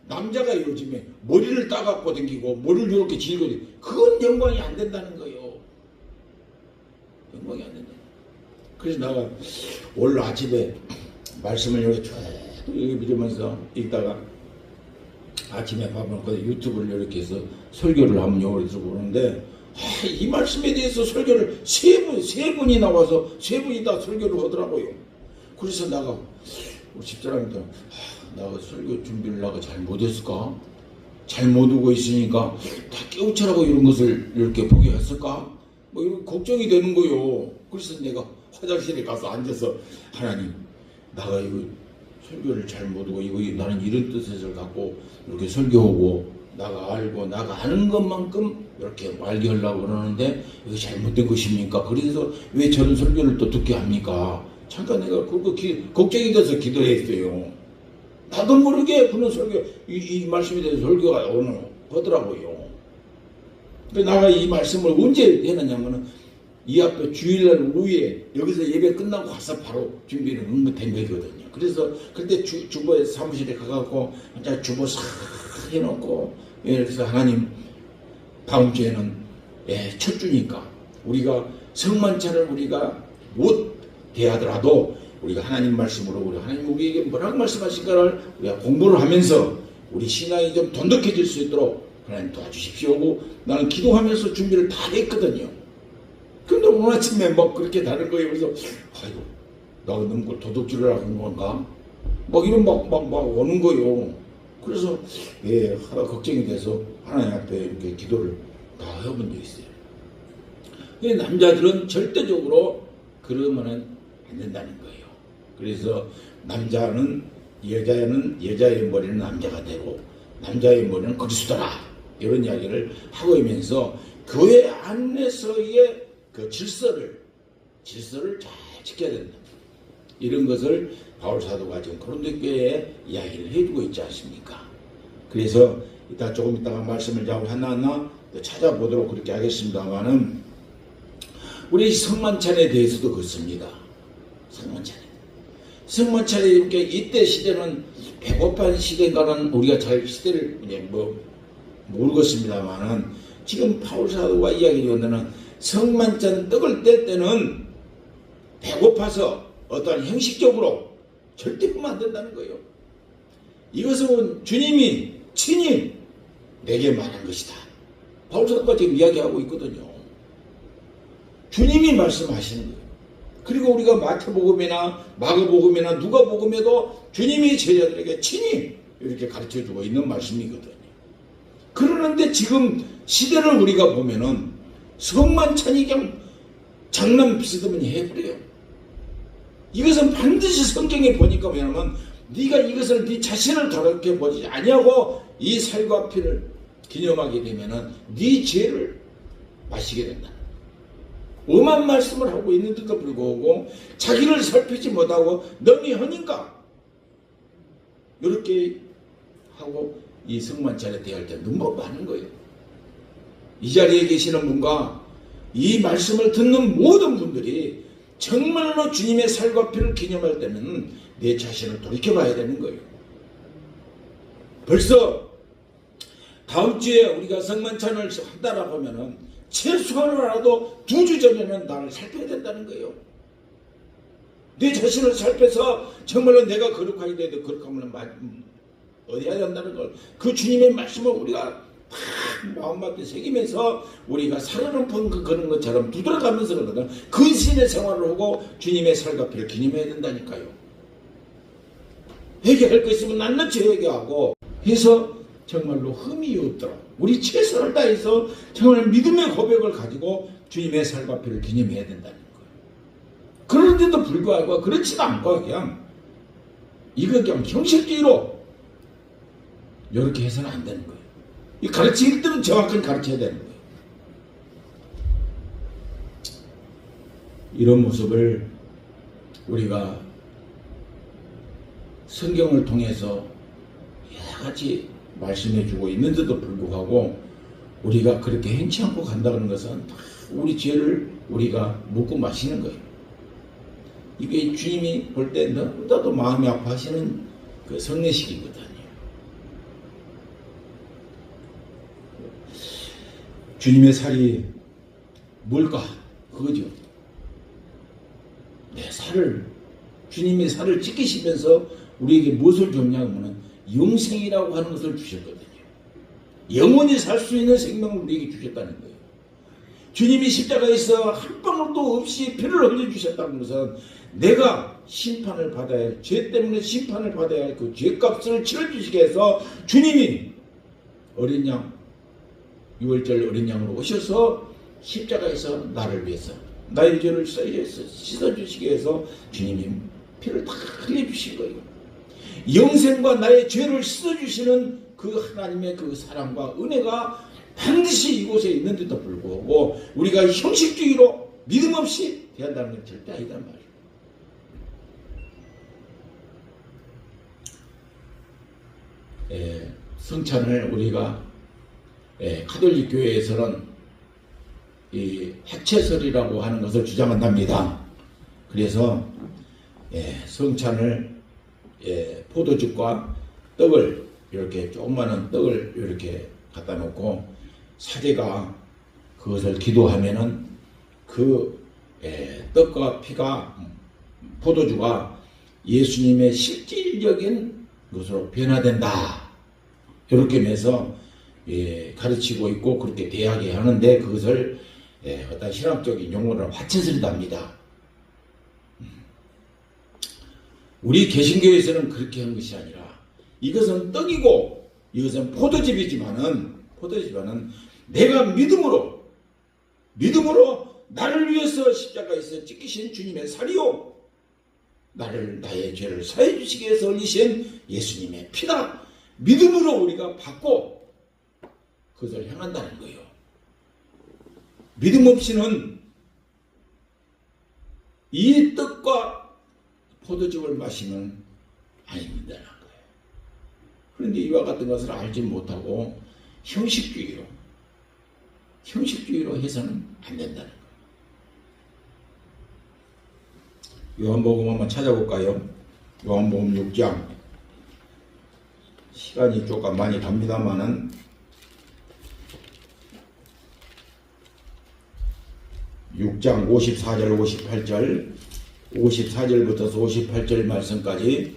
남자가 요즘에 머리를 따갖고 다니고 머리를 이렇게 질고 그건 영광이 안 된다는 거예요. 영광이 안 된다. 그래서 내가 오늘 아침에 말씀을 이렇게 쭉 읽으면서 읽다가 아침에 밥을 먹고 유튜브를 이렇게 해서 설교를 한번 요리 들고 오는데 이 말씀에 대해서 설교를 세 분이 나와서 세 분이 다 설교를 하더라고요. 그래서 내가 집사람한테 내가 설교 준비를 내가 잘 못했을까? 잘 못하고 있으니까 다 깨우쳐라고 이런 것을 이렇게 보게 했을까? 뭐 이런 걱정이 되는 거요. 그래서 내가 화장실에 가서 앉아서 하나님 내가 이거 설교를 잘 못하고 이거 나는 이런 뜻을 갖고 이렇게 설교하고 나가 알고 나가 아는 것만큼 이렇게 알게 하려고 그러는데 이거 잘못된 것입니까? 그래서 왜 저런 설교를 또 듣게 합니까? 잠깐 내가 그거 걱정이 돼서 기도했어요. 나도 모르게 그런 설교 이 말씀에 대해서 설교가 오늘 하더라고요. 내가 이 말씀을 언제 해놨냐면은 이 앞에 주일날 오후에 여기서 예배 끝나고 가서 바로 준비를 된 거거든요. 그래서 그때 주보에 사무실에 가갖고 혼자 주보 싹 해놓고 그래서 하나님 다음 주에는 첫 주니까 우리가 성만찬을 우리가 못 대하더라도 우리가 하나님 말씀으로 우리 하나님 우리에게 뭐라고 말씀하실까를 우리가 공부를 하면서 우리 신앙이 좀 돈독해질 수 있도록 하나님 도와주십시오 하고 나는 기도하면서 준비를 다 했거든요. 근데 오늘 아침에 막 그렇게 다른 거예요. 그래서 아이고 나 너무 걸 도둑질을 하는 건가? 막 이런 막 오는 거예요. 그래서 하나 걱정이 돼서 하나님 앞에 이렇게 기도를 다 해본 적이 있어요. 남자들은 절대적으로 그러면은 안 된다는 거예요. 그래서 남자는 여자의 머리는 남자가 되고 남자의 머리는 그리스도라, 이런 이야기를 하고 있면서 교회 안에서의 그 질서를 잘 지켜야 된다. 이런 것을 바울 사도가 지금 고린도 교회에 이야기를 해주고 있지 않습니까? 그래서 조금 이따가 말씀을 하나하나 찾아보도록 그렇게 하겠습니다만은, 우리 성만찬에 대해서도 그렇습니다. 성만찬에 이렇게 이때 시대는 배고픈 시대인가는 우리가 잘 시대를 모르겠습니다만은, 지금 바울 사도가 이야기하는 성만찬 떡을 뗄 때는 배고파서 어떠한 형식적으로 절대 하면 안 된다는 거예요. 이것은 주님이 친히 내게 말한 것이다. 바울 사도가 지금 이야기하고 있거든요. 주님이 말씀하시는 거예요. 그리고 우리가 마태복음이나 마가복음이나 누가복음에도 주님이 제자들에게 친히 이렇게 가르쳐주고 있는 말씀이거든요. 그러는데 지금 시대를 우리가 보면은 성만찬이 그냥 장난 비슷하면 해버려요. 이것은 반드시 성경에 보니까 뭐냐면, 네가 이것을 네 자신을 더럽게 보지 아니하고 이 살과 피를 기념하게 되면은 네 죄를 마시게 된다. 엄한 말씀을 하고 있는데도 불구하고 자기를 살피지 못하고 너니 허닌가 이렇게 하고 이 성만찬에 대할 때 눈물 많은 거예요. 이 자리에 계시는 분과 이 말씀을 듣는 모든 분들이 정말로 주님의 살과 피를 기념할 때는 내 자신을 돌이켜봐야 되는 거예요. 벌써 다음 주에 우리가 성만찬을 한다라 보면은 최소한이라도 2주 전에는 나를 살펴야 된다는 거예요. 내 자신을 살펴서 정말로 내가 거룩하게 돼도 거룩함을 어디 해야 된다는 걸, 그 주님의 말씀을 우리가 마음밖에 새기면서 우리가 살아는 그런 것처럼 두드러가면서 그러거든. 근신의 생활을 하고 주님의 살과 피를 기념해야 된다니까요. 회개할 거 있으면 낱낱이 회개하고 해서 정말로 흠이 없도록 우리 최선을 다해서 정말 믿음의 고백을 가지고 주님의 살과 피를 기념해야 된다는 거예요. 그런데도 불구하고 그렇지도 않고 그냥 이거 그냥 형식주의로 이렇게 해서는 안 되는 거예요. 이 가르칠 때는 정확하게 가르쳐야 되는 거예요. 이런 모습을 우리가 성경을 통해서 여러 가지 말씀해 주고 있는데도 불구하고 우리가 그렇게 행치 않고 간다는 것은 다 우리 죄를 우리가 묻고 마시는 거예요. 이게 주님이 볼 때 너무나도 마음이 아파하시는 그 성례식이거든요. 주님의 살이 뭘까? 그거죠. 내 살을, 주님의 살을 지키시면서 우리에게 무엇을 줬냐면 영생이라고 하는 것을 주셨거든요. 영원히 살 수 있는 생명을 우리에게 주셨다는 거예요. 주님이 십자가에서 한 방울도 없이 피를 흘려주셨다는 것은 내가 심판을 받아야 할, 죄 때문에 심판을 받아야 할 그 죄값을 치러주시게 해서 주님이 어린 양, 6월절 어린 양으로 오셔서 십자가에서 나를 위해서 나의 죄를 씻어주시게 해서 주님이 피를 다 흘려주신 거예요. 영생과 나의 죄를 씻어주시는 그 하나님의 그 사랑과 은혜가 반드시 이곳에 있는데도 불구하고 우리가 형식주의로 믿음 없이 대한다는 건 절대 아니단 말이에요. 성찬을 우리가 카톨릭 교회에서는 이 해체설이라고 하는 것을 주장한답니다. 그래서 성찬을 포도즙과 떡을 이렇게 조그마한 떡을 이렇게 갖다 놓고 사제가 그것을 기도하면은 그 떡과 피가 포도주가 예수님의 실질적인 것으로 변화된다. 이렇게 해서 가르치고 있고 그렇게 대하게 하는데 그것을 어떤 신학적인 용어로 화채설이라 합니다. 우리 개신교에서는 그렇게 한 것이 아니라 이것은 떡이고 이것은 포도즙이지만은 내가 믿음으로 나를 위해서 십자가에서 찢기신 주님의 살이요, 나의 죄를 사해 주시기 위해서 흘리신 예수님의 피다. 믿음으로 우리가 받고 그것을 행한다는 거예요. 믿음 없이는 이 떡과 포도즙을 마시면 아닙니다라는 거예요. 그런데 이와 같은 것을 알지 못하고 형식주의로 해서는 안 된다는 거예요. 요한복음 한번 찾아볼까요? 요한복음 6장. 시간이 조금 많이 갑니다만은 6장 54절 58절 54절부터 58절 말씀까지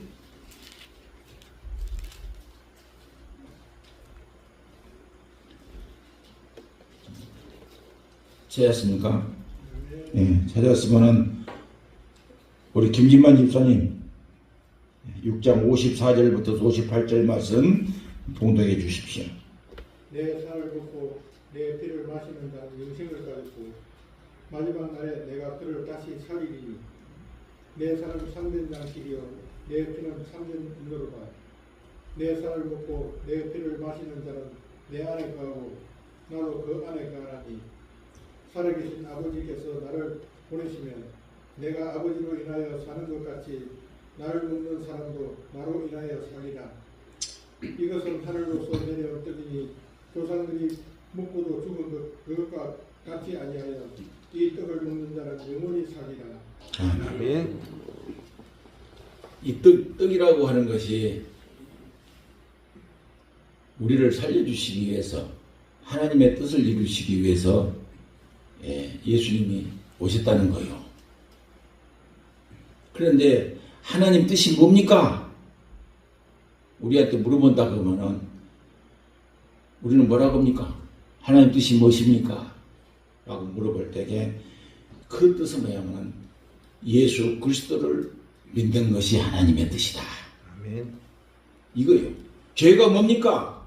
찾았습니까? 네, 찾았으면은 우리 김진만 집사님 6장 54절부터 58절 말씀 봉독해 주십시오. 내 살을 붓고 내 피를 마시는 자는 영생을 가졌고 마지막 날에 내가 그를 다시 살리리니 내 살은 참된 장식이요 내 피는 참된 분노로다. 내 살을 붓고 내 피를 마시는 자는 내 안에 거하고 나도 그 안에 거하나니 살아계신 아버지께서 나를 보내시면 내가 아버지로 인하여 사는 것 같이 나를 먹는 사람도 나로 인하여 살리라. 이것은 하늘로서 내려온 떡이니 조상들이 먹고도 죽은 그것과 같이 아니하여 이 떡을 먹는 자는 영원히 살리라. 아멘. 이 떡이라고 하는 것이 우리를 살려주시기 위해서, 하나님의 뜻을 이루시기 위해서 예수님이 오셨다는 거예요. 그런데 하나님 뜻이 뭡니까? 우리한테 물어본다 그러면은 우리는 뭐라고 합니까? 하나님 뜻이 무엇입니까? 라고 물어볼 때에 그 뜻은 뭐냐면 예수 그리스도를 믿는 것이 하나님의 뜻이다. 아멘. 이거예요. 죄가 뭡니까?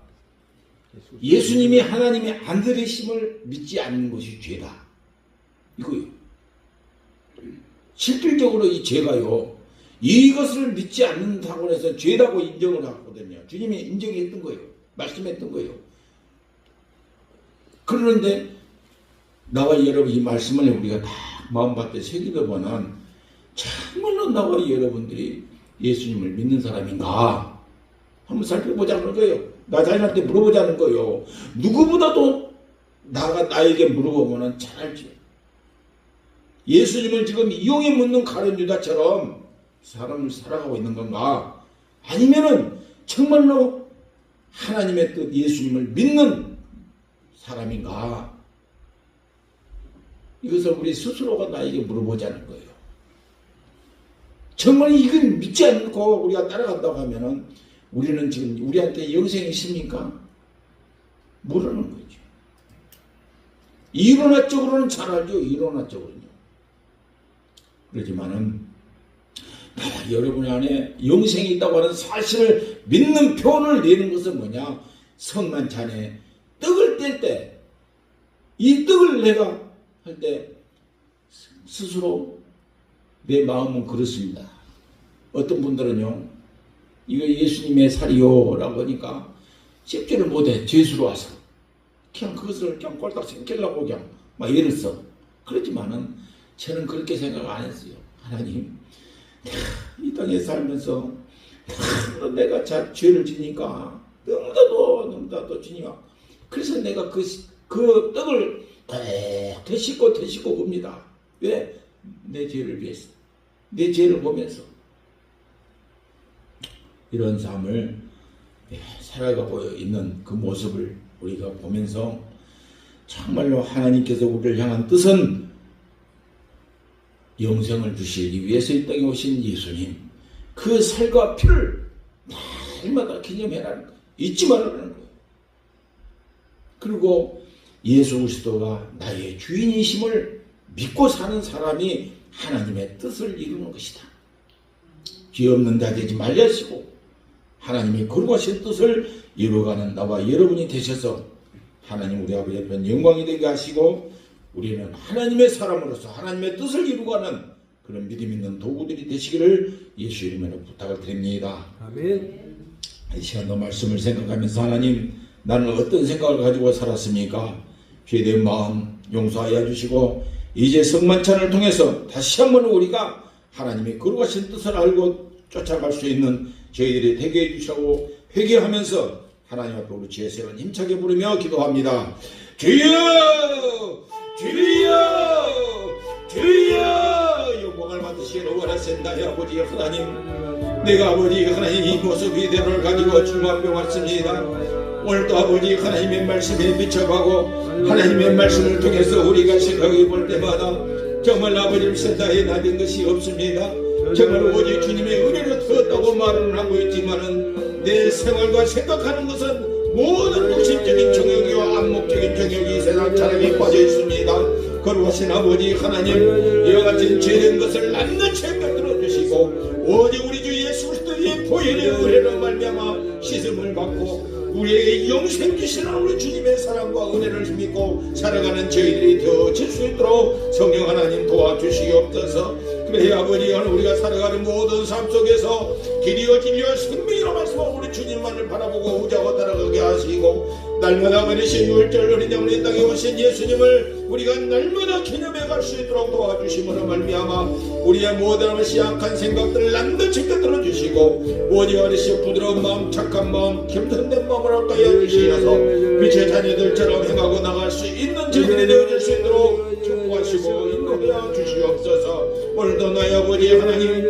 예수님이 하나님의 안드레심을 믿지 않는 것이 죄다. 이거예요. 실질적으로 이 죄가요, 이것을 믿지 않는다고 해서 죄라고 인정을 하거든요. 주님이 인정했던 거예요. 말씀했던 거예요. 그런데 나와 여러분 이 말씀을 우리가 다 마음밭에 새기다 보면 정말로 나와 여러분들이 예수님을 믿는 사람인가 한번 살펴보자는 거예요. 나 자신한테 물어보자는 거예요. 누구보다도 나에게 물어보면 잘 알죠. 예수님을 지금 이용해 묻는 가룟 유다처럼 사람을 살아가고 있는 건가? 아니면은 정말로 하나님의 뜻 예수님을 믿는 사람인가? 이것을 우리 스스로가 나에게 물어보자는 거예요. 정말 이건 믿지 않고 우리가 따라간다고 하면은 우리는 지금 우리한테 영생이 있습니까? 모르는 거죠. 이론화적으로는 잘 알죠. 이론화적으로는요. 그렇지만은 여러분 안에 영생이 있다고 하는 사실을 믿는 표현을 내는 것은 뭐냐? 성만찬에 떡을 뗄 때 이 떡을 내가 할 때 스스로 내 마음은 그렇습니다. 어떤 분들은요, 이거 예수님의 살이요 라고 하니까 씹지를 못해. 죄수로 와서 그냥 그것을 그냥 꼴딱 생기려고 그냥 막 애를 써. 그렇지만은 저는 그렇게 생각 안 했어요. 하나님, 이 땅에 살면서 내가 죄를 지니까 너무나도 지니까 그래서 내가 그 떡을 더 씻고 봅니다. 왜? 내 죄를 위해서, 내 죄를 보면서 이런 삶을 살아가고 있는 그 모습을 우리가 보면서 정말로 하나님께서 우리를 향한 뜻은 영생을 주시기 위해서 이 땅에 오신 예수님, 그 살과 피를 날마다 기념해라는 거예요. 잊지 말라는 거예요. 그리고 예수 그리스도가 나의 주인이심을 믿고 사는 사람이 하나님의 뜻을 이루는 것이다. 죄 없는 자 되지 말려시고 하나님이 거룩하신 뜻을 이루어가는 나와 여러분이 되셔서 하나님 우리 아버지 앞에 영광이 되게 하시고 우리는 하나님의 사람으로서 하나님의 뜻을 이루어가는 그런 믿음 있는 도구들이 되시기를 예수 이름으로 부탁을 드립니다. 아멘. 이 시간도 말씀을 생각하면서 하나님, 나는 어떤 생각을 가지고 살았습니까? 죄된 마음 용서하여 주시고 이제 성만찬을 통해서 다시 한번 우리가 하나님의 거룩하신 뜻을 알고 쫓아갈 수 있는 저희들이 되게 해주시고 회개하면서 하나님 앞에 우리 주의 세를 힘차게 부르며 기도합니다. 주여! 주여! 주여! 영광을 받으시기를 원하신다요 아버지 하나님. 내가 아버지 하나님 이 모습 이대로를 가지고 주님 앞에 왔습니다. 오늘도 아버지 하나님의 말씀에 비춰가고 하나님의 말씀을 통해서 우리가 생각해 볼 때마다 정말 아버지를 생각해 나된 것이 없습니다. 정말 오직 주님의 은혜로 들었다고 말은 하고 있지만은 내 생활과 생각하는 것은 모든 육신적인 정욕이와 안목적인 정욕이 이 세상 자랑에 빠져 있습니다. 거룩하신 아버지 하나님, 이와 같은 죄된 것을 낱낱이 깨뜨려 주시고 오직 우리 주 예수 그리스도의 보혈의 은혜로 말미암아 씻음을 받고 우리에게 영생 주시는 우리 주님의 사랑과 은혜를 힘입고 살아가는 저희들이 되어질 수 있도록 성령 하나님 도와주시옵소서. 그래 아버지, 우리가 살아가는 모든 삶 속에서 길이요 진리요 생명이라 말씀하고 우리 주님만을 바라보고 의지하고 따라가게 하시고 날마다 그리신 유월절 어린 양 우리 땅에 오신 예수님을 우리가 날마다 기념해 갈 수 있도록 도와주심으로 말미암아 우리의 모든 시약한 생각들을 낱낱이 깨뜨려 주시고 오직 어리시 부드러운 마음 착한 마음 겸손된 마음을 얻게 해주시어서 빛의 자녀들처럼 행하고 나갈 수 있는 저희들이 되어질 수 있도록 축복하시고 인도하여 주시옵소서. 오늘도 나의 아버지 하나님,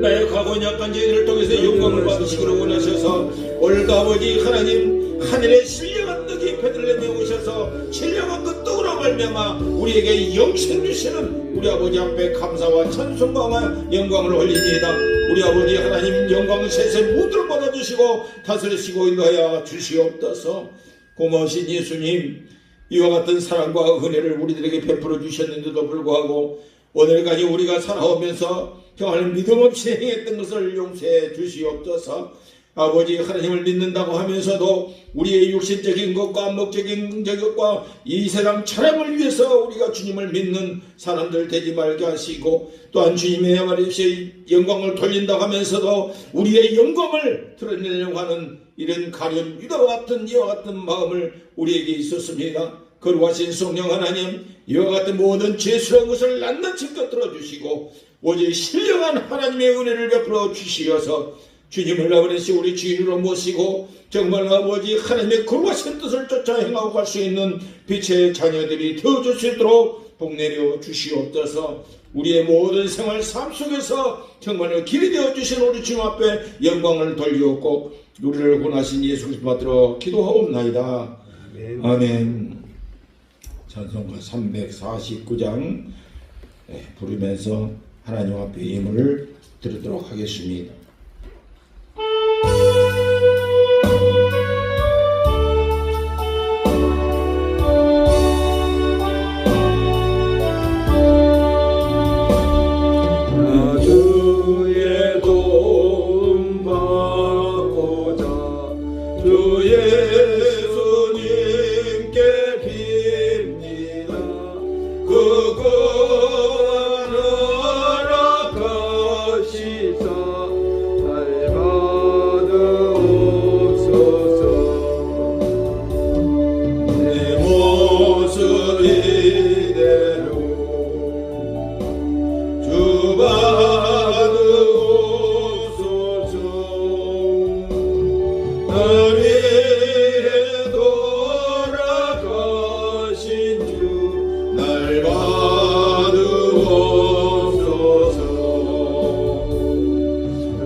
나의 과거 약한 저희들을 통해서 영광을 받으시기를 원하셔서 오늘도 아버지 하나님, 하늘의 신령한 떡이 베들레헴에 오셔서 신령한 그 떡으로 말미암아 우리에게 영생 주시는 우리 아버지 앞에 감사와 찬송과 영광을 올립니다. 우리 아버지 하나님, 영광을 세세 모두를 받아주시고 다스리시고 인도하여 주시옵소서. 고마우신 예수님, 이와 같은 사랑과 은혜를 우리들에게 베풀어 주셨는데도 불구하고 오늘까지 우리가 살아오면서 정말 믿음 없이 행했던 것을 용서해 주시옵소서. 아버지 하나님을 믿는다고 하면서도 우리의 육신적인 것과 안목적인 것과 이 세상 차량을 위해서 우리가 주님을 믿는 사람들 되지 말게 하시고 또한 주님의 말이시 영광을 돌린다고 하면서도 우리의 영광을 드러내려고 하는 이런 가련 유다와 같은 이와 같은 마음을 우리에게 있었습니다. 거룩하신 성령 하나님, 이와 같은 모든 죄스러운 것을 낱낱이 끄트러 주시고 오직 신령한 하나님의 은혜를 베풀어 주시어서 주님을 아버지 우리 주인으로 모시고 정말 아버지 하나님의 거룩하신 뜻을 쫓아 행하고 갈 수 있는 빛의 자녀들이 되어줄 수 있도록 복내려 주시옵소서. 우리의 모든 생활 삶 속에서 정말 길이 되어주신 우리 주님 앞에 영광을 돌리옵고 우리를 구원하신 예수 그리스도 받들어 기도하옵나이다. 아멘. 찬송가 349장 부르면서 하나님 앞에 예물을 드리도록 하겠습니다. 주의 도움 받고자 주 예수님께 빕니다. 그거는 허락하시사 날 받으옵소서. 내 모습 이대로 주 받으옵소서. 날 위해 돌아가신 주 날 받으옵소서.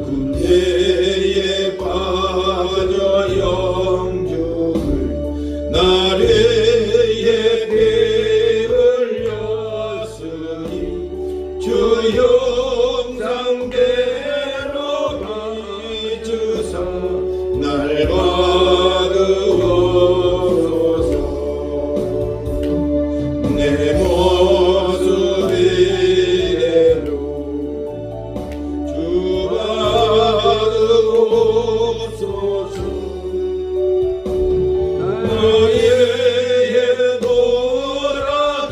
군대에 빠져 영죽을 날 위해 피 흘렸으니 주 영상대로 비추사 날 받으옵소서. 내 모습 이대로 주 받으옵소서. 나의 돌아가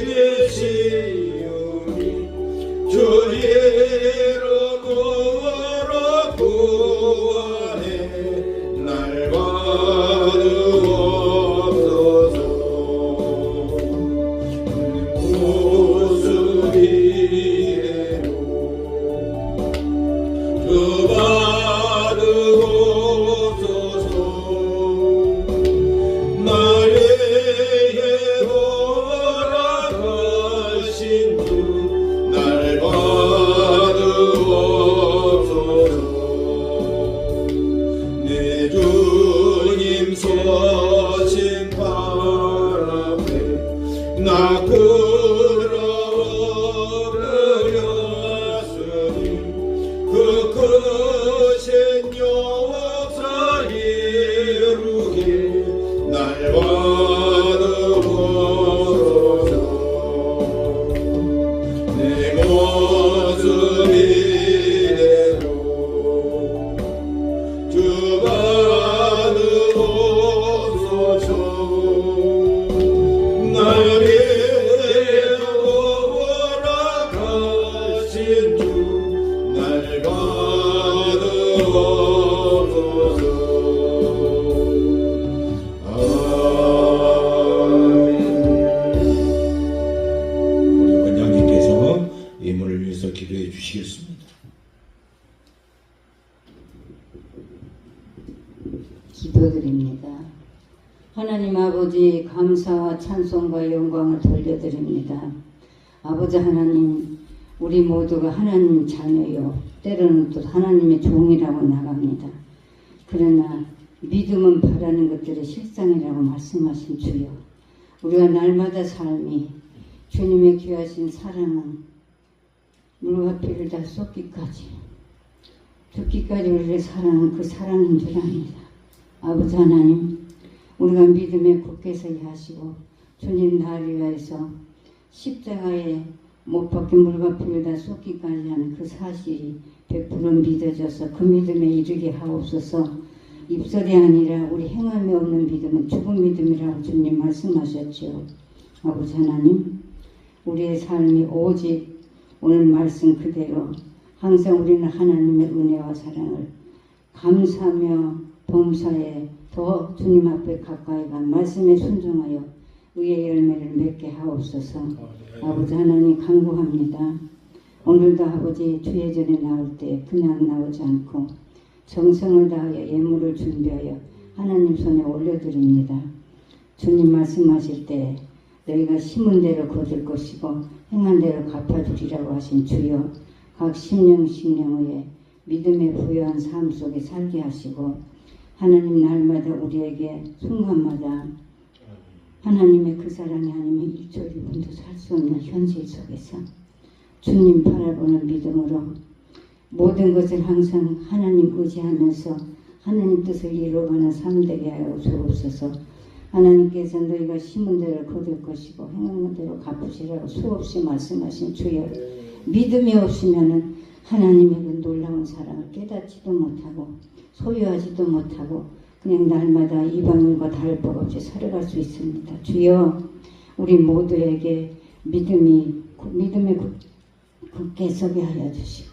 계시오니 주의로 구하라 구하네 날 받으옵소서 구수비대로 주 받으옵소서 나의 돌아가신 주 날 받으옵소서 내 주님 서신 발 앞에 나 끌어들였으니 그 크신 역사 이루게 날 받으옵소서 내 모습 이대로 주 받으옵소서 나를 돌아가신 주 날 받으옵소서 우리 원장님께서 예물을 위해서 기도해 주시겠습니다. 기도드립니다. 하나님 아버지 감사와 찬송과 영광을 돌려드립니다. 아버지 하나님 우리 모두가 하나님 자녀요 때로는 또 하나님의 종이라고 나갑니다. 그러나 믿음은 바라는 것들의 실상이라고 말씀하신 주여 우리가 날마다 삶이 주님의 귀하신 사랑은 물과 피를 다 쏟기까지 죽기까지 우리를 사랑하는 그 사랑인 줄 압니다. 아버지 하나님 우리가 믿음에 굳게 서게 하시고 주님 나를 위해서 십자가에 못 박힌 물과 피를 다 쏟기까지 하는 그 사실이 100% 믿어져서 그 믿음에 이르게 하옵소서. 입설이 아니라 우리 행함이 없는 믿음은 죽은 믿음이라고 주님 말씀하셨죠. 아버지 하나님 우리의 삶이 오직 오늘 말씀 그대로 항상 우리는 하나님의 은혜와 사랑을 감사하며 범사에 더 주님 앞에 가까이 간 말씀에 순종하여 의의 열매를 맺게 하옵소서. 아버지 하나님 간구합니다. 오늘도 아버지 주의 전에 나올 때 그냥 나오지 않고 정성을 다하여 예물을 준비하여 하나님 손에 올려드립니다. 주님 말씀하실 때 너희가 심은 대로 거둘 것이고 행한 대로 갚아주리라고 하신 주여 각 심령의 믿음에 부여한 삶 속에 살게 하시고 하나님 날마다 우리에게 순간마다 하나님의 그 사랑이 아니면 1초 1분도 살 수 없는 현실 속에서 주님 바라보는 믿음으로 모든 것을 항상 하나님 의지하면서 하나님 뜻을 이루어가는 삶 되게 하여 주옵소서. 하나님께서 너희가 심은 대로 거둘 것이고 행한 대로 갚으시라고 수없이 말씀하신 주여 믿음이 없으면 하나님의 그 놀라운 사랑을 깨닫지도 못하고 소유하지도 못하고 그냥 날마다 이방인과 다를 바 없이 살아갈 수 있습니다. 주여 우리 모두에게 믿음에 굳게 서게 하여 주시고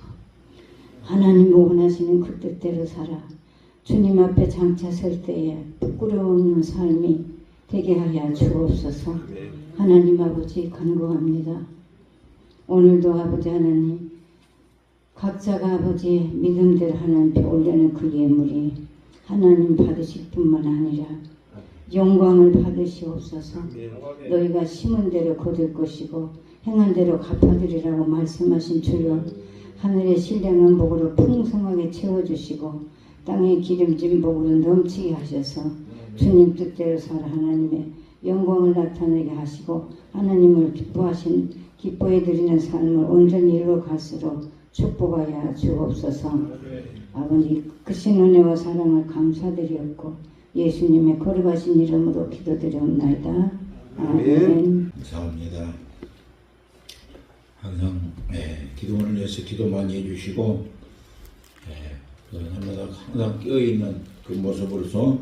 하나님 원하시는 그 뜻대로 살아 주님 앞에 장차 설 때에 부끄러움 없는 삶이 되게 하여 주옵소서. 하나님 아버지 간구합니다. 오늘도 아버지 하나님 각자가 아버지 믿음대로 하나님께 올려는 그 예물이 하나님 받으실 뿐만 아니라 영광을 받으시옵소서. 너희가 심은 대로 거둘 것이고 행한 대로 갚아드리라고 말씀하신 주여 하늘의 신령한 복으로 풍성하게 채워주시고 땅의 기름진 복으로 넘치게 하셔서 주님 뜻대로 살아 하나님의 영광을 나타내게 하시고 하나님을 기뻐해드리는 삶을 온전히 이루어갈수록 축복하여 주옵소서. 아버지 크신 은혜와 사랑을 감사드렸고 예수님의 걸어가신 이름으로 기도드리옵나이다. 아멘. 감사합니다. 항상 기도원을 위해서 기도 많이 해주시고 날마다 항상 깨어있는 그 모습으로서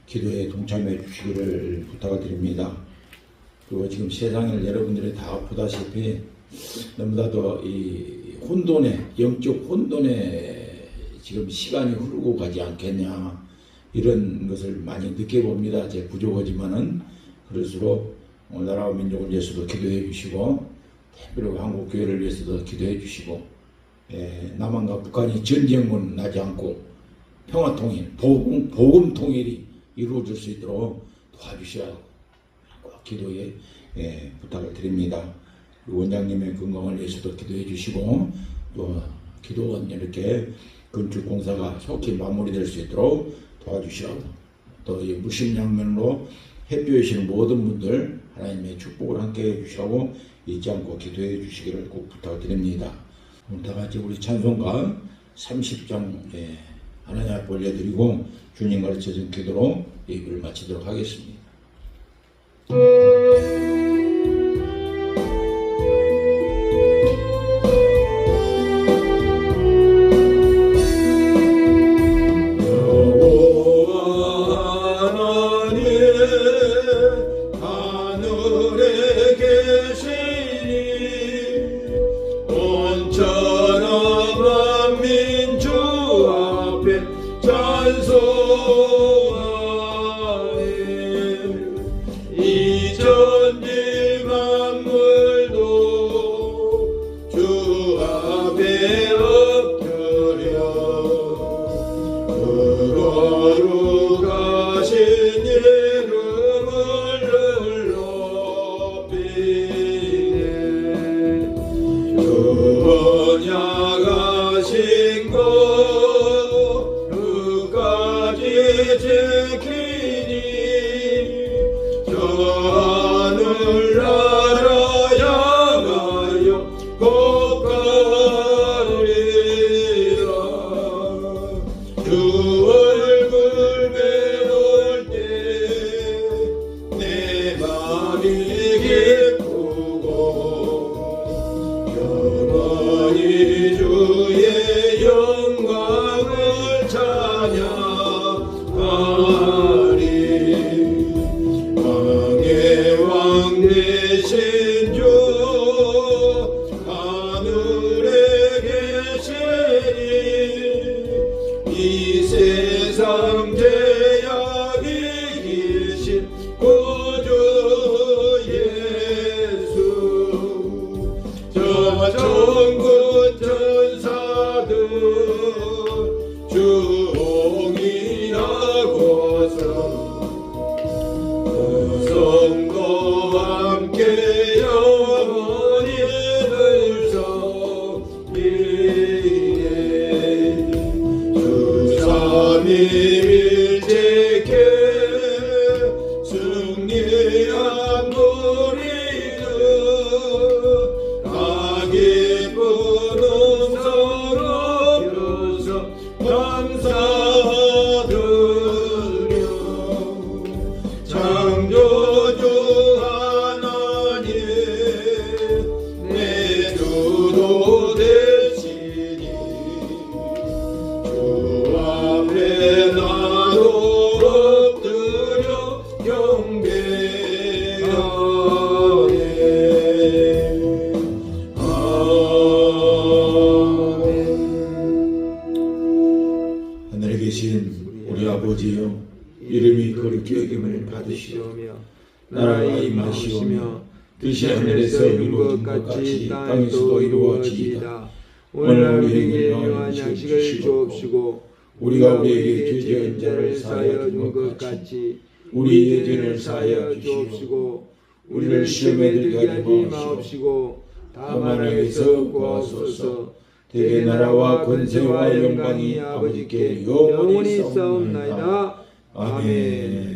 기도에 동참해 주시기를 부탁드립니다. 그리고 지금 세상을 여러분들이 다 보다시피 너무나도 이 혼돈에, 영적 혼돈에 지금 시간이 흐르고 가지 않겠냐, 이런 것을 많이 느껴봅니다. 제 부족하지만은 그럴수록 나라와 민족을 위해서도 기도해 주시고, 특별히 한국 교회를 위해서도 기도해 주시고, 남한과 북한이 전쟁은 나지 않고 평화 통일, 복음 통일이 이루어질 수 있도록 도와주시라고 기도에 부탁을 드립니다. 원장님의 건강을 위해서도 기도해 주시고, 또 기도원 이렇게 건축 공사가 속히 마무리될 수 있도록 도와주시라고, 또 이 무심양면으로 협조하시는 모든 분들 하나님의 축복을 함께 해주시라고 잊지 않고 기도해 주시기를 꼭 부탁드립니다. 오늘 다 같이 우리 찬송가 30장 하나님 앞에 올려드리고 주님 가르쳐준 기도로 예배를 마치도록 하겠습니다. 우리 아버지여, 이름이 거룩히 여김을 받으시오며 나라가 임하시오며 뜻이 하늘에서 이루어진 것 같이 땅에서도 이루어지이다. 오늘 우리에게 필요한 양식을 주옵시고 우리가 우리에게 죄지은 자를 사하여 준 것 같이 우리의 죄를 사하여 주옵시고 우리를 시험에 들게 하지 마옵시고 다만 악에서 구하소서. 대개 나라와 권세와 영광이 아버지께 영원히 싸움나이다. 아멘.